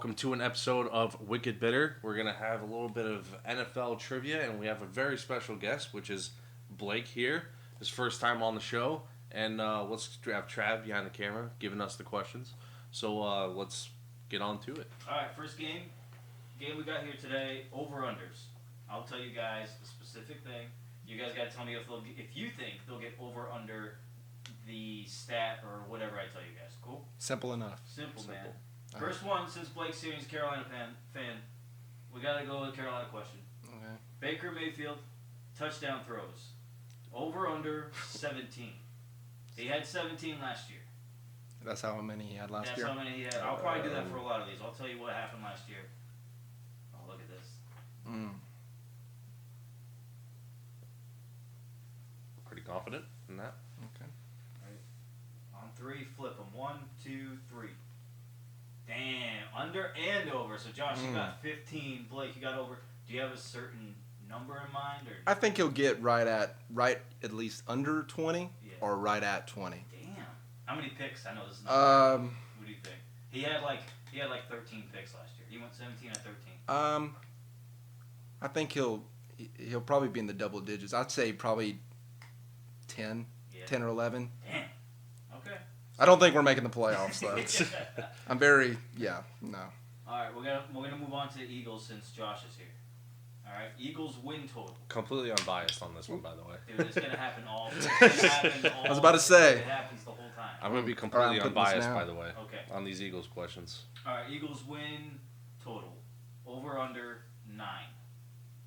welcome to an episode of Wicked Bitter. We're going to have a little bit of NFL trivia, and we have a very special guest, which is Blake here. His first time on the show, and let's have Trav behind the camera giving us the questions. So let's get on to it. All right, first game we got here today, over-unders. I'll tell you guys the specific thing. You guys got to tell me if you think they'll get over-under the stat or whatever I tell you guys. Cool? Simple enough. Simple. Man. First one, since Blake's here, he's a Carolina fan, we got to go with a Carolina question. Okay. Baker Mayfield, touchdown throws. Over-under 17. He had 17 last year. That's how many he had last year? That's how many he had. I'll probably do that for a lot of these. I'll tell you what happened last year. Oh, look at this. Pretty confident in that. Okay. All right. On three, flip them. 1, 2, 3. Damn. Under and over. So, Josh, you got 15. Blake, you got over. Do you have a certain number in mind? Or I think he'll get right at least under 20 or right at 20. Damn. How many picks? I know this is not what do you think? He had like 13 picks last year. He went 17 at 13. I think he'll probably be in the double digits. I'd say probably 10 or 11. Damn. Okay. I don't think we're making the playoffs though. I'm no. All right, we're gonna move on to the Eagles since Josh is here. All right, Eagles win total. Completely unbiased on this one, by the way. Dude, it's gonna happen all. I was about to say. It happens the whole time. I'm going to be completely I'm putting this unbiased, down. by the way, Okay. on these Eagles questions. All right, Eagles win total. Over under 9.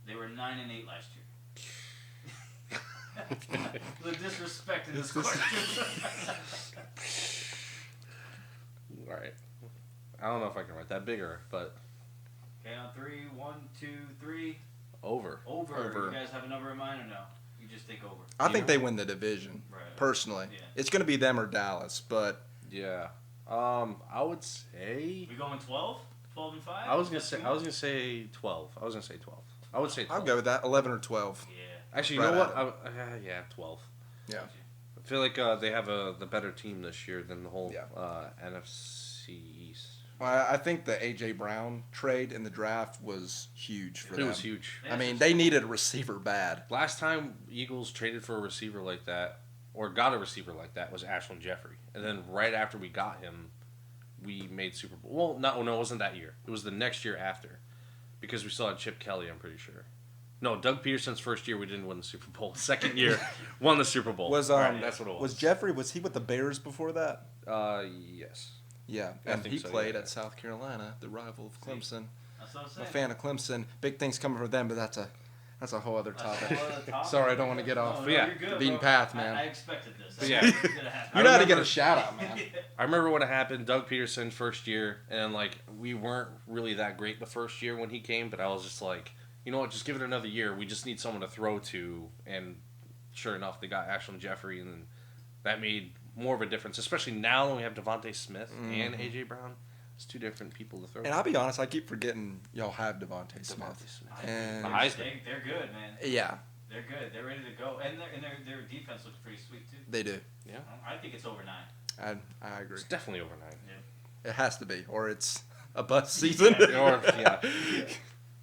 They were 9-8 last year. The disrespect in this question. All right. I don't know if I can write that bigger, but... Okay, on 3, 1, 2, 3. Over. Over. You guys have a number in mind or no? You just think over. I think they win the division. Right. Personally. Yeah. It's going to be them or Dallas, but Yeah. I would say... We going 12? 12 and 5? I was gonna say 12. I would say 12. I'll go with that. 11 or 12. Yeah. Actually, you Right know what? at Yeah, 12. Yeah. I feel like they have the better team this year than the whole NFC East. Well, I think the A.J. Brown trade in the draft was huge for them. It was huge. I mean, they needed a receiver bad. Last time Eagles traded for a receiver like that, or got a receiver like that, was Ashland Jeffrey. And then right after we got him, we made Super Bowl. Well, no, it wasn't that year. It was the next year after. Because we still had Chip Kelly, I'm pretty sure. No, Doug Peterson's first year, we didn't win the Super Bowl. Second year, won the Super Bowl. Was that's what it was. Was Jeffrey? Was he with the Bears before that? Yes. Yeah, I and think he so, played yeah. at South Carolina, the rival of Clemson. That's what I'm I'm saying. a fan of Clemson. Big things coming from them, but that's a whole other That's topic. a whole other topic. Sorry, I don't want to get off No, But yeah, you're good, the beaten bro. path, man. I expected this. But yeah. That's gonna happen. You know how to get a shout out, man. I remember when it happened, Doug Peterson first year, and like we weren't really that great the first year when he came, but I was just like, you know what, just give it another year. We just need someone to throw to, and sure enough, they got Ashland Jeffrey, and that made more of a difference, especially now when we have Devontae Smith and A.J. Brown. It's two different people to throw And to. I'll be honest, I keep forgetting y'all have Devontae Smith. And The Heisman. They're good, man. yeah, They're good. They're ready to go, and their defense looks pretty sweet too. they do. Yeah. I think it's over 9. I agree. It's definitely over 9. Yeah. It has to be, or it's a bust season. Or, yeah.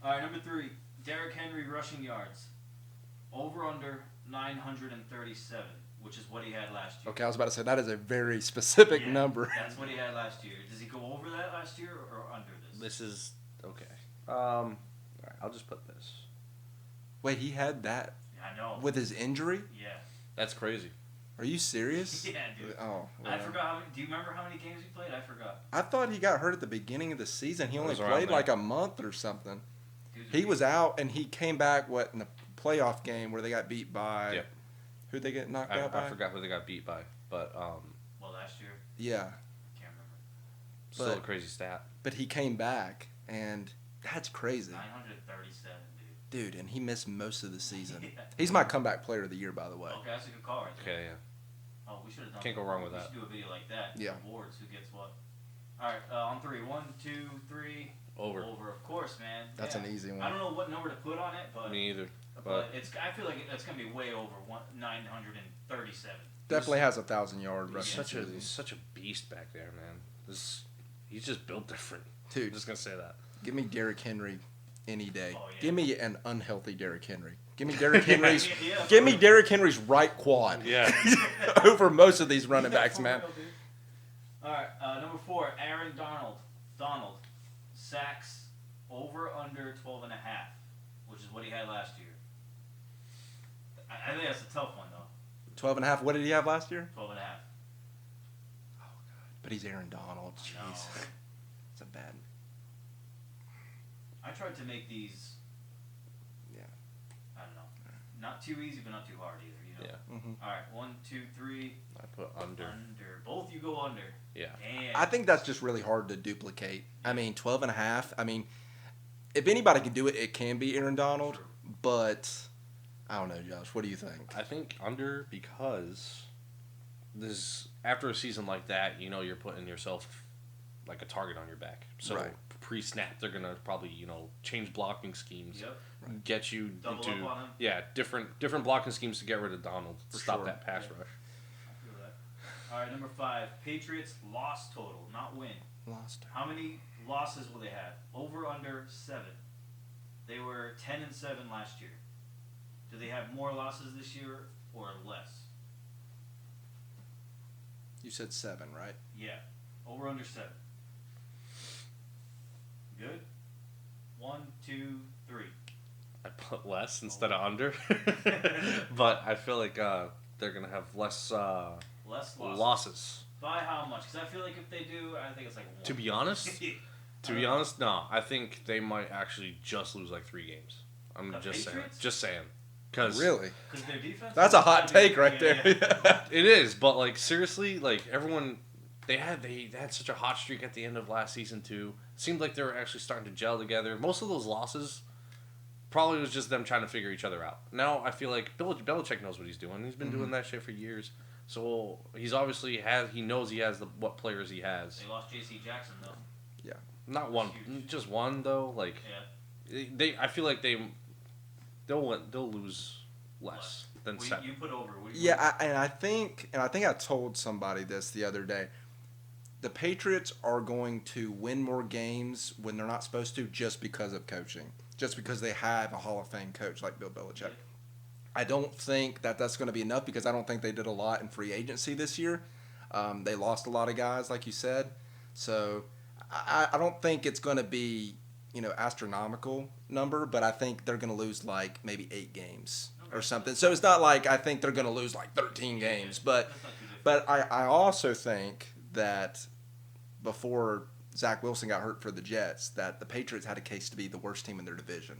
All right, number 3, Derrick Henry rushing yards, over under 937, which is what he had last year. Okay, I was about to say that is a very specific number. That's what he had last year. Does he go over that last year or under this? This is okay. All right, I'll just put this. Wait, he had that I know. with his injury? Yeah. That's crazy. Are you serious? Yeah, dude. Oh, I forgot how many. Do you remember how many games he played? I forgot. I thought he got hurt at the beginning of the season. He only was around played there. like a month or something. Dude, He was out, and he came back, in the playoff game where they got beat by... Yep. Who'd they get knocked out by? I forgot who they got beat by, but Well, last year. Yeah. Can't remember. still a But- crazy stat. But he came back, and that's crazy. 937, Dude, and he missed most of the season. Yeah. He's my comeback player of the year, by the way. Okay, that's a good call right there. Okay, yeah. Oh, we should have done. Can't go wrong with that. We should do a video like that. Yeah. Awards. Who gets what? All right, on 3. 1, 2, 3. Over. Over, of course, man. That's Yeah. an easy one. I don't know what number to put on it, but Me either. but it's. I feel like it's gonna be way over 937. Definitely has 1,000-yard He's rushing such a season. he's such a beast back there, man. He's just built different. Dude, I'm just gonna say that. give me Derrick Henry any day. Oh, yeah. Give me an unhealthy Derrick Henry. Give me Derrick Henry's. Yeah. Give me Derrick Henry's right quad. Yeah. Over most of these running backs, For man. real, dude. All right, number 4, Aaron Donald. Sacks over under 12.5, which is what he had last year. I think that's a tough one, though. 12.5. What did he have last year? 12.5. But he's Aaron Donald. I Jeez. know. It's a bad. I tried to make these, Yeah. I don't know, not too easy, but not too hard either, you know? Yeah. Mm-hmm. All right, 1, 2, 3. I put under. Both you go under. Yeah. And I think that's just really hard to duplicate. I mean, 12.5. I mean, if anybody can do it, it can be Aaron Donald. True. But I don't know, Josh. What do you think? I think under because this after a season like that, you know, you're putting yourself like a target on your back. So Right. pre-snap, they're gonna probably change blocking schemes, Yep. get you Double into up on him. different blocking schemes to get rid of Donald to For stop sure. that pass Yeah. rush. I feel that. All right, number 5, Patriots loss total, not win. Lost. How many losses will they have? Over under 7. They were 10-7 last year. Do they have more losses this year or less? You said 7, right? Yeah. Over under 7. Good? 1, 2, 3. I put less instead of under, but I feel like they're gonna have less Less losses. losses. By how much? Because I feel like if they do, I think it's like 1. To be honest, no. I think they might actually just lose like 3 games. I'm The just saying. Patriots? Just saying. Because Really? Because their defense. That's a hot take right there. it is, but like seriously, like everyone, they had such a hot streak at the end of last season too. Seemed like they were actually starting to gel together. Most of those losses probably was just them trying to figure each other out. Now I feel like Belichick knows what he's doing. He's been doing that shit for years. So he's obviously he knows he has what players he has. They lost J.C. Jackson though. Not one, Huge. just one though. Like Yeah. I feel like they'll lose less than Well, 7. you put over. What do you Yeah, I think I told somebody this the other day. The Patriots are going to win more games when they're not supposed to just because of coaching, just because they have a Hall of Fame coach like Bill Belichick. Yeah. I don't think that's going to be enough because I don't think they did a lot in free agency this year. They lost a lot of guys, like you said. So I don't think it's going to be, astronomical number, but I think they're going to lose like maybe 8 games or something. So it's not like I think they're going to lose like 13 games, but That's not too different. I also think that before Zach Wilson got hurt for the Jets, that the Patriots had a case to be the worst team in their division.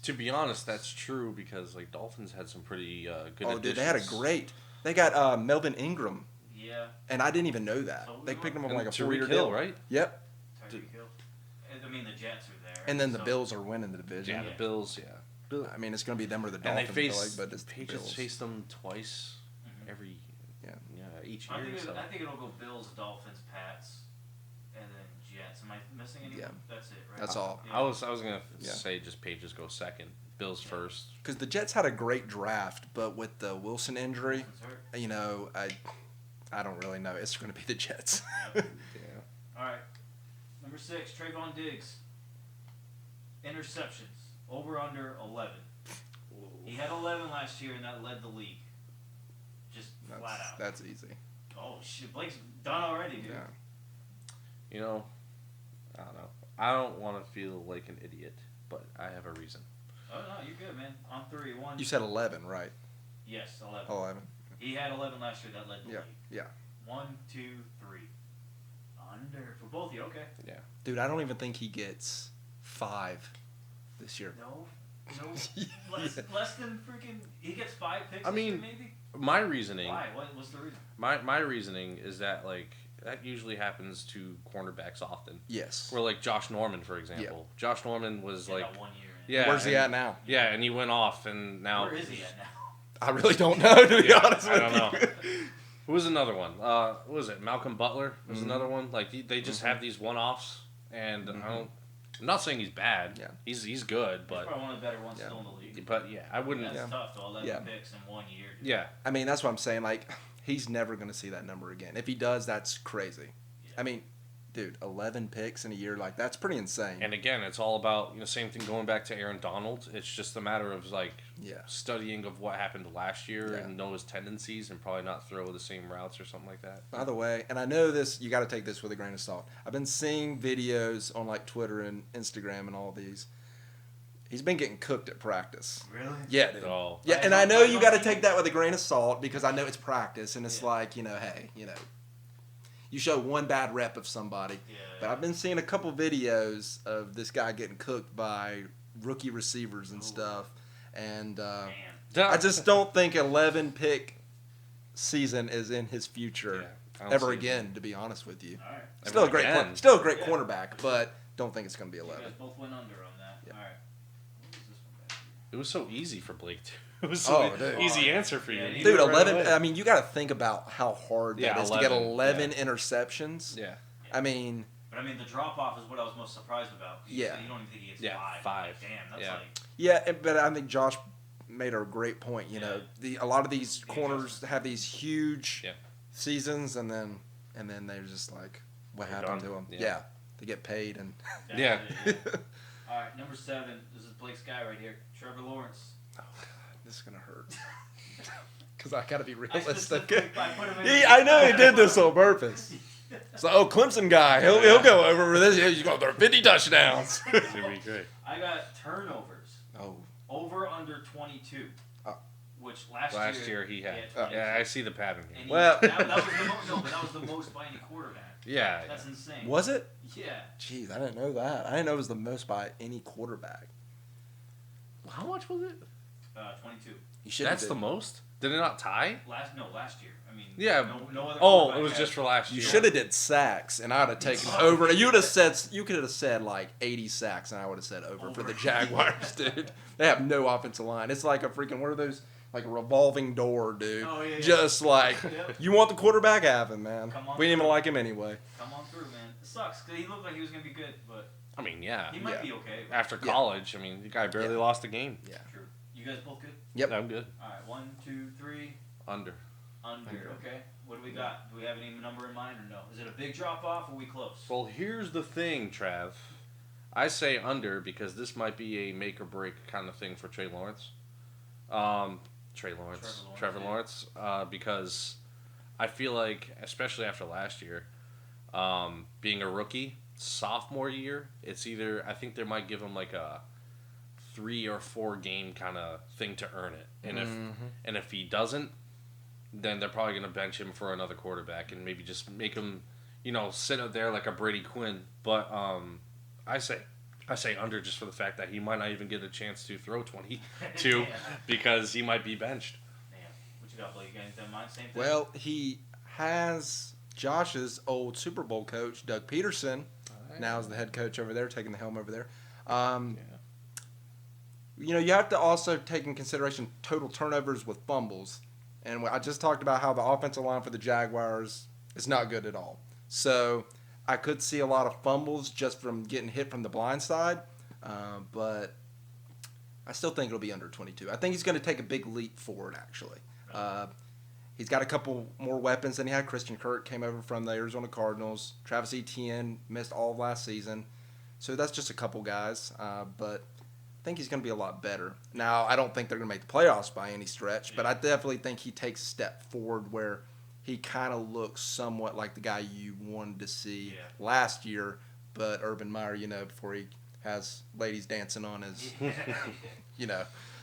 To be honest, that's true because like Dolphins had some pretty good. Oh, dude, they had a additions. great. They got Melvin Ingram, Yeah. and I didn't even know that. So They picked him up And like a Tyreek 4-year Hill, deal, right? Yep. Tyreek Hill. I mean, the Jets are there. And then the so- Bills are winning the division. Yeah, Yeah. the Bills. Yeah, I mean, it's going to be them or the and Dolphins. they I feel faced like, but it's the Patriots Bills. faced them twice Mhm. every Yeah. each I year. think, So. I think it'll go Bills, Dolphins, Pats, and then Jets. Am I missing anyone? Yeah. That's it, right? That's all. Yeah. I was gonna Yeah. say just Pages go second, Bills first. Because the Jets had a great draft, but with the Wilson injury, Wilson's hurt. I don't really know. It's going to be the Jets. Yeah. Yeah. All right. Number 6, Trevon Diggs. Interceptions. Over under 11. He had 11 last year, and that led the league. Just flat out. That's easy. Oh, shit. Blake's done already, dude. Yeah. You know, I don't know. I don't want to feel like an idiot, but I have a reason. Oh, no, you're good, man. On 3. 1. You said 11, right? Yes, 11. 11. He had 11 last year. That led the Yeah. league. Yeah. 1, 2, 3. Under. For both of you, okay. Yeah. Dude, I don't even think he gets 5 this year. No. Yeah. Less than freaking. He gets 5 picks. I this year, mean, maybe. My reasoning. Why? What's the reason? My reasoning is that like that usually happens to cornerbacks often. Yes. Where like Josh Norman, for example. Josh Norman was Yeah, like, that 1 year. In. yeah. Where's he and- at now? Yeah, and he went off, and now. Where is he at now? I really don't know, to be Yeah, honest with I don't you. know. Who was another one? What was it? Malcolm Butler was Mhm. another one. Like they just have these one-offs, and Mhm. I'm not saying he's bad. Yeah. He's good, He's but probably one of the better ones Yeah. still in the league. I wouldn't. That's Yeah. tough, though. 11 Yeah. picks in 1 year. Dude. Yeah, I mean, that's what I'm saying. Like, he's never going to see that number again. If he does, that's crazy. Yeah. I mean, dude, 11 picks in a year, like that's pretty insane. And again, it's all about, same thing going back to Aaron Donald. It's just a matter of studying of what happened last year and know his tendencies and probably not throw the same routes or something like that. By the way, and I know this, you got to take this with a grain of salt. I've been seeing videos on like Twitter and Instagram and all these. He's been getting cooked at practice. Really? Yeah, dude. Oh. Yeah, and I know you got to take that with a grain of salt because I know it's practice and it's like, hey, you show one bad rep of somebody. Yeah. But I've been seeing a couple videos of this guy getting cooked by rookie receivers and stuff. And I just don't think 11 pick season is in his future ever again, to be honest with you. All right. Still a great cornerback, but don't think it's going to be 11. You guys both went under on that. Yeah. All right. What is this one back here? It was so easy for Blake, too. It was so easy answer for you. Yeah, Dude, Right 11, away. I mean, you got to think about how hard that is to get 11 interceptions. Yeah. I mean... But I mean, the drop off is what I was most surprised about. You don't even think he gets 5. 5. Damn, that's like... Yeah, but I think Josh made a great point. A lot of these corners have these huge seasons, and then they're just like, what happened to them? Yeah, they get paid and. Yeah. All right, number 7. This is Blake's guy right here, Trevor Lawrence. Oh God, this is gonna hurt. Because I gotta be I realistic. put him in I know he did this on purpose. So, Clemson guy, he'll go over with this. He's going to throw 50 touchdowns. It's going to be great. I got turnovers. Oh. Over under 22. Which last year he had. Yeah, I see the pattern here. And Well. that was the most by any quarterback. Yeah. That's insane. Was it? Yeah. Jeez, I didn't know that. I didn't know it was the most by any quarterback. How much was it? 22. That's the most? Did it not tie? Last year. I mean, Yeah. no other. Oh, it was just for last year. You should have did sacks, and I'd have taken over. You could have said like 80 sacks, and I would have said over for the Jaguars, dude. They have no offensive line. It's like a freaking, what are those? Like a revolving door, dude. Oh, yeah. Just like, you want the quarterback, have him, man. Come on We didn't even through. like him anyway. Come on through, man. It sucks because he looked like he was gonna be good, but I mean, yeah. he might be okay. After college, I mean, the guy barely lost a game. Yeah. True. You guys both good? Yep. I'm good. All right. 1, 2, 3. Under. Under. Okay. What do we got? Do we have any number in mind or no? Is it a big drop off or are we close? Well, here's the thing, Trav. I say under because this might be a make or break kind of thing for Trevor Lawrence. Because I feel like, especially after last year, being a rookie, sophomore year, it's either, I think they might give him like a 3 or 4 game kind of thing to earn it. And if he doesn't, then they're probably going to bench him for another quarterback and maybe just make him, sit up there like a Brady Quinn. But I say under just for the fact that he might not even get a chance to throw 22 because he might be benched. Damn. What you got, Blake? You got anything in mind? Same thing? Well, he has Josh's old Super Bowl coach, Doug Peterson, now is the head coach over there, taking the helm over there. You have to also take in consideration total turnovers with fumbles. And I just talked about how the offensive line for the Jaguars is not good at all. So I could see a lot of fumbles just from getting hit from the blind side. But I still think it'll be under 22. I think he's going to take a big leap forward, actually. He's got a couple more weapons than he had. Christian Kirk came over from the Arizona Cardinals. Travis Etienne missed all of last season. So that's just a couple guys. But I think he's going to be a lot better. Now, I don't think they're going to make the playoffs by any stretch, but I definitely think he takes a step forward where he kind of looks somewhat like the guy you wanted to see last year, but Urban Meyer, before he has ladies dancing on his,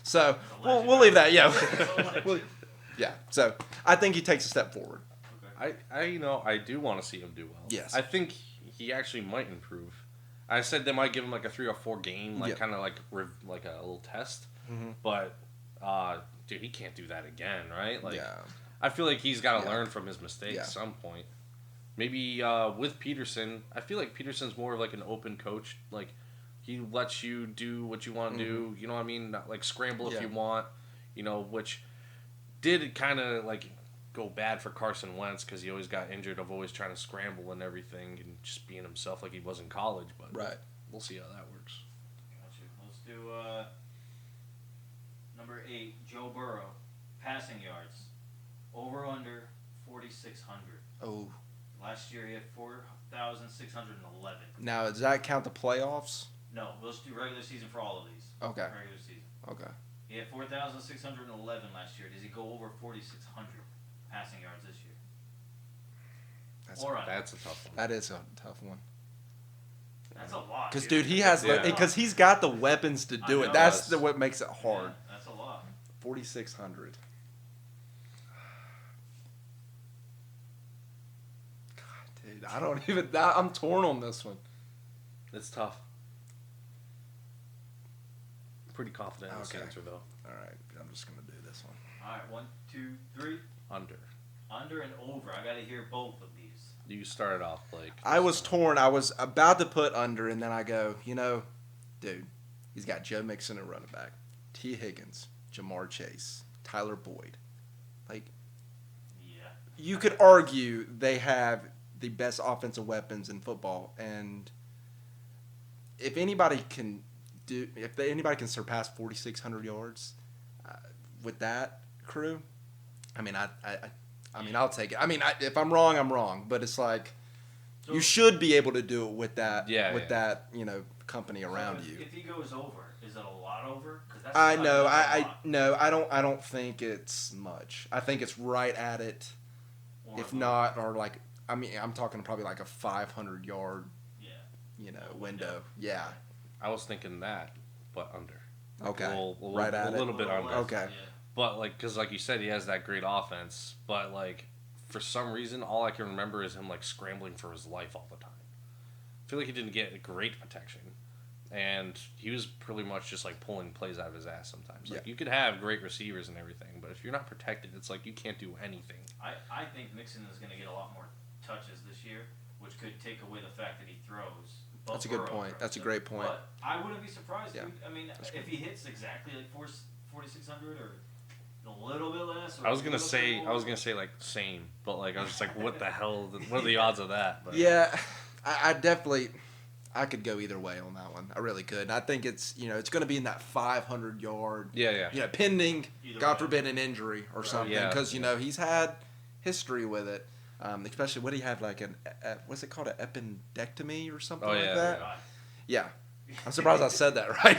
So we'll leave that. Yeah. Yeah. So I think he takes a step forward. Okay. I do want to see him do well. Yes. I think he actually might improve. I said they might give him like a 3 or 4 game, kind of like a little test. Mm-hmm. But, dude, he can't do that again, right? I feel like he's got to learn from his mistakes at some point. Maybe with Peterson, I feel like Peterson's more of like an open coach. Like, he lets you do what you want to do. You know what I mean? Not like scramble if you want. Which did kind of like go bad for Carson Wentz because he always got injured of always trying to scramble and everything and just being himself like he was in college. But we'll see how that works. Gotcha. Let's do number 8, Joe Burrow, passing yards, over under 4,600. Oh, Last year he had 4,611. Now, does that count the playoffs? No, we'll just do regular season for all of these. Okay. Regular season. Okay. He had 4,611 last year. Does he go over 4,600 passing yards this year? That's a tough one. That is a tough one. That's a lot. Because, dude, he has because he's got the weapons to do it. That's what makes it hard. Yeah, that's a lot. 4,600. God, dude, I don't even. I'm torn on this one. It's tough. Pretty confident in this answer, though. All right, I'm just gonna do this one. All right, 1, 2, 3. Under. Under and over. I got to hear both of these. You started off, Blake. I was torn. I was about to put under, and then I go, dude, he's got Joe Mixon at running back, T. Higgins, Jamar Chase, Tyler Boyd. Like, Yeah. you could argue they have the best offensive weapons in football, and if anybody can surpass 4,600 yards with that crew, I mean, I'll take it. I mean, if I'm wrong, I'm wrong. But it's like you should be able to do it with that. That company around you. If he goes over, is it a lot over? I know. I don't think it's much. I think it's right at it. If not, or like, I mean, I'm talking probably like a 500-yard. Window. Yeah. I was thinking that, but under. Okay. Right at it. A little bit under. Okay. Yeah. But, because like you said, he has that great offense. But, for some reason, all I can remember is him, scrambling for his life all the time. I feel like he didn't get great protection. And he was pretty much just, pulling plays out of his ass sometimes. You could have great receivers and everything, but if you're not protected, it's you can't do anything. I think Mixon is going to get a lot more touches this year, which could take away the fact that he throws. That's a good point. That's a great point. But I wouldn't be surprised. Yeah. Dude. I mean, if he hits exactly 4,600 or a little bit less. I was gonna say same, but I was just what the hell? What are the odds of that? But. Yeah, I definitely, I could go either way on that one. I really could. And I think it's it's going to be in that 500-yard. Yeah. Pending, God forbid, an injury or something, because he's had history with it. Especially what he had what's it called, an appendectomy or something like that. Right. Yeah. I'm surprised I said that right.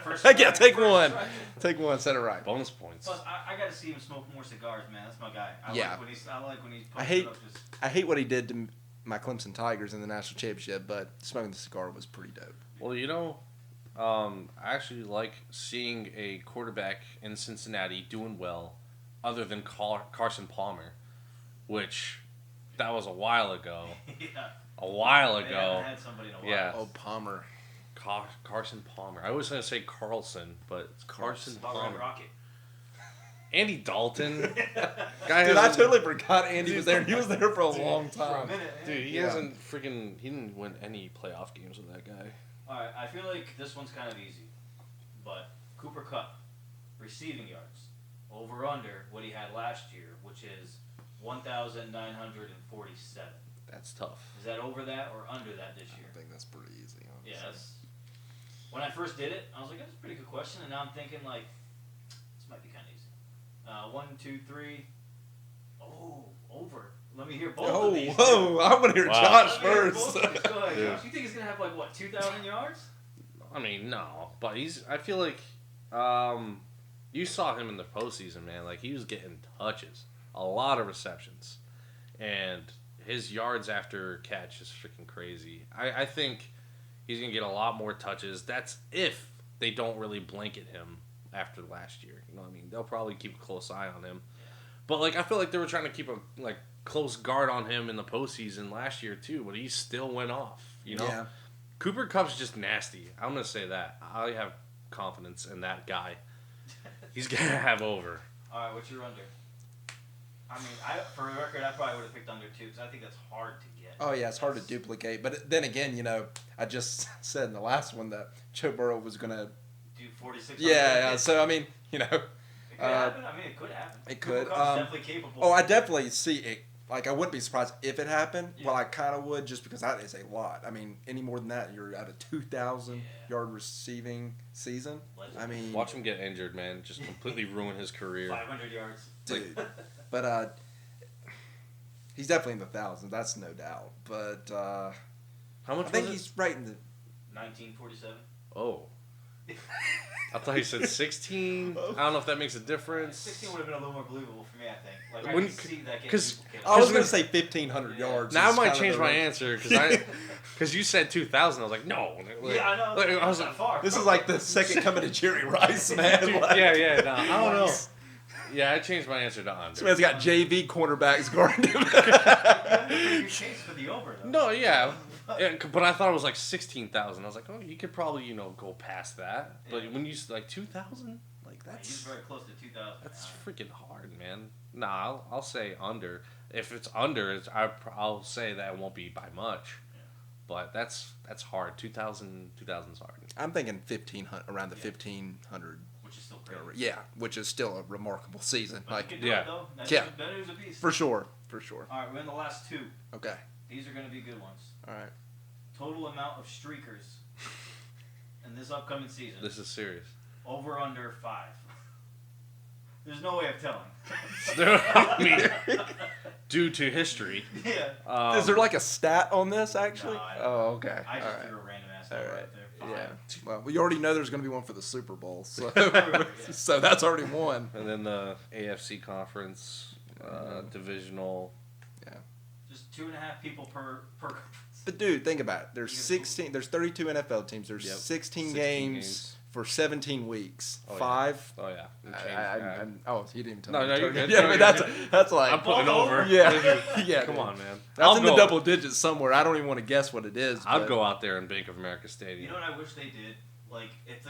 First Heck yeah, take first one. strike. Take one, said it right. Bonus points. Plus, I got to see him smoke more cigars, man. That's my guy. I like when he's I hate what he did to my Clemson Tigers in the national championship, but smoking the cigar was pretty dope. Well, I actually like seeing a quarterback in Cincinnati doing well, other than Carson Palmer, which that was a while ago. Yeah. A while Man, ago. I had somebody in a while. Yeah. Oh, Palmer. Carson Palmer. I was going to say Carlson, but it's Carson Palmer. Rocket. Andy Dalton. Dude, I totally forgot Andy was there. He was there for a long time. For a minute. Dude, he didn't win any playoff games with that guy. All right, I feel like this one's kind of easy, but Cooper Kupp, receiving yards, over under what he had last year, which is 1,947. That's tough. Is that over that or under that this year? I think that's pretty easy. Honestly. Yes. When I first did it, I was like, that's a pretty good question, and now I'm thinking this might be kind of easy. 1, 2, 3. Oh, over. Let me hear both of these. Whoa! I'm gonna hear Josh first. Go ahead, Josh. You think he's gonna have 2,000 yards? I mean, no, but I feel like, you saw him in the postseason, man. He was getting touches, a lot of receptions, and his yards after catch is freaking crazy. I think he's going to get a lot more touches. That's if they don't really blanket him after last year. You know what I mean? They'll probably keep a close eye on him. But, I feel like they were trying to keep a, close guard on him in the postseason last year, too. But he still went off, Yeah. Cooper Kupp's just nasty. I'm going to say that. I have confidence in that guy. He's going to have over. All right, what's your under? I mean, for a record, I probably would have picked under too because I think that's hard to get. Oh yeah, it's hard to duplicate. But then again, I just said in the last one that Joe Burrow was gonna do 46. Yeah. So I mean, it could happen. I mean, it could happen. It could. Cooper Kupp's definitely capable. Oh, I definitely see it. I wouldn't be surprised if it happened. Yeah. Well, I kind of would just because that is a lot. I mean, any more than that, you're at a 2,000-yard receiving season. Legend. I mean, Watch him get injured, man. Just completely ruin his career. 500 yards. Dude. But He's definitely in the thousands. That's no doubt. But How much I think was he's right in the. 1947. it? Oh. I thought he said 16. I don't know if that makes a difference. 16 would have been a little more believable for me, I think. Like, I When- can see that getting 'cause- people killed. I was going to say 1,500 yards. Now I is might kind of change the my range. answer because you said 2,000. I was like, no. Yeah, I know. Like, I was not like, far. This is like the second coming to Jerry Rice, man. Dude, Like, yeah, no, I don't know. Yeah, I changed my answer to This under. man's got JV cornerbacks guarding him. You have a pretty good chase for the over, though. No, yeah. But I thought it was like 16,000. I was like, oh, you could probably, go past that. But Yeah. when you like 2,000, like He's that's very close to 2,000. that's freaking hard, man. Nah, I'll say under. If it's under, I'll say that it won't be by much. Yeah. But that's hard. 2,000's hard. I'm thinking 1,500, around the 1,500. Which is still crazy. Yeah, which is still a remarkable season. But Like, you can do yeah. it, though. That's Yeah. better as a beast. for sure. All right, we're in the last two. Okay. These are going to be good ones. All right. Total amount of streakers in this upcoming season. This is serious. Over under 5. There's no way of telling. I mean, due to history. Yeah. Is there like a stat on this actually? No, I don't Oh, okay. I just All threw right. a random ass All number right. right there. Yeah. 5. Well, we already know there's going to be one for the Super Bowl, so Yeah. so that's already one. And then the AFC conference, divisional. Just 2.5 people per conference. But dude, think about it. There's You get 16. There's 32 NFL teams. There's Yep. 16 16 games games. for 17 weeks. Oh, yeah. 5. Oh yeah. We changed Oh, you didn't even tell No, me. no, you're good. Yeah, No, but you're that's like. I'm putting it over. Yeah, yeah. Come dude. on, man. That's in the double digits somewhere. I don't even want to guess what it is. I'll but- go out there in Bank of America Stadium. You know what I wish they did? Like, if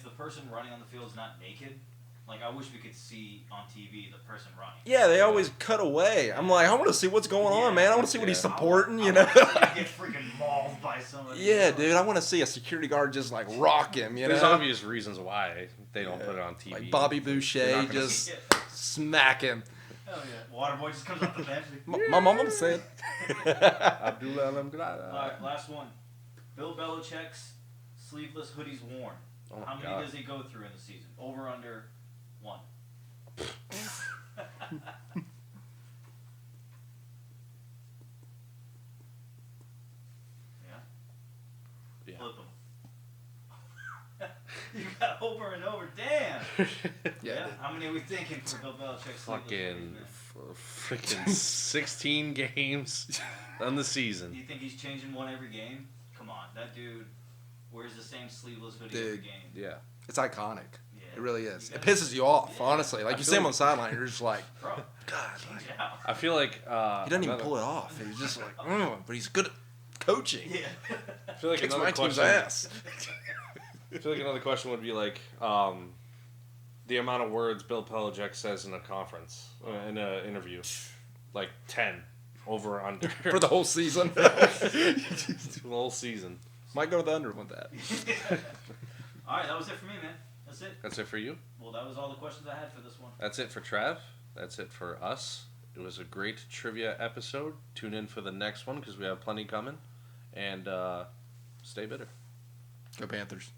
the person running on the field is not naked, like, I wish we could see on TV the person running. Yeah, they always cut away. I'm like, I want to see what's going on, man. I want to see what he's Yeah. supporting, I you know? wanna see him get freaking mauled by somebody. Yeah, dude. I want to see a security guard just like rock him, you There's know? obvious reasons why they don't put it on TV. Like Bobby They're Boucher not gonna just Yeah. smack him. Hell yeah. Waterboy just comes off the bench. My mom said. Abdullah All right, last one. Bill Belichick's sleeveless hoodies worn. Oh my How many God. does he go through in the season? Over, under, 1. Yeah? Yeah. Flip them. You got over and over. Damn! Yeah. How many are we thinking for Bill Belichick's sleeveless Fucking, hoodies, man? freaking 16 games on the Do season. you think he's changing one every game? Come on, that dude wears the same sleeveless hoodie every Dude. game. Yeah. It's iconic. Yeah. It really is. You It gotta- pisses you off, Yeah. honestly. Like, I you feel see him on like- the sideline, you're just like, Bro, God. change Like, it out. I feel like he doesn't even another- pull it off. He's just like, but he's good at coaching. Yeah. I feel like Kicks another my team's question. ass. I feel like another question would be like the amount of words Bill Belichick says in a conference, in an interview, like 10, over or under For the whole season. For the whole season. Might go to the under with that. All right, that was it for me, man. That's it. That's it for you. Well, that was all the questions I had for this one. That's it for Trev. That's it for us. It was a great trivia episode. Tune in for the next one because we have plenty coming. And stay bitter. Go Panthers.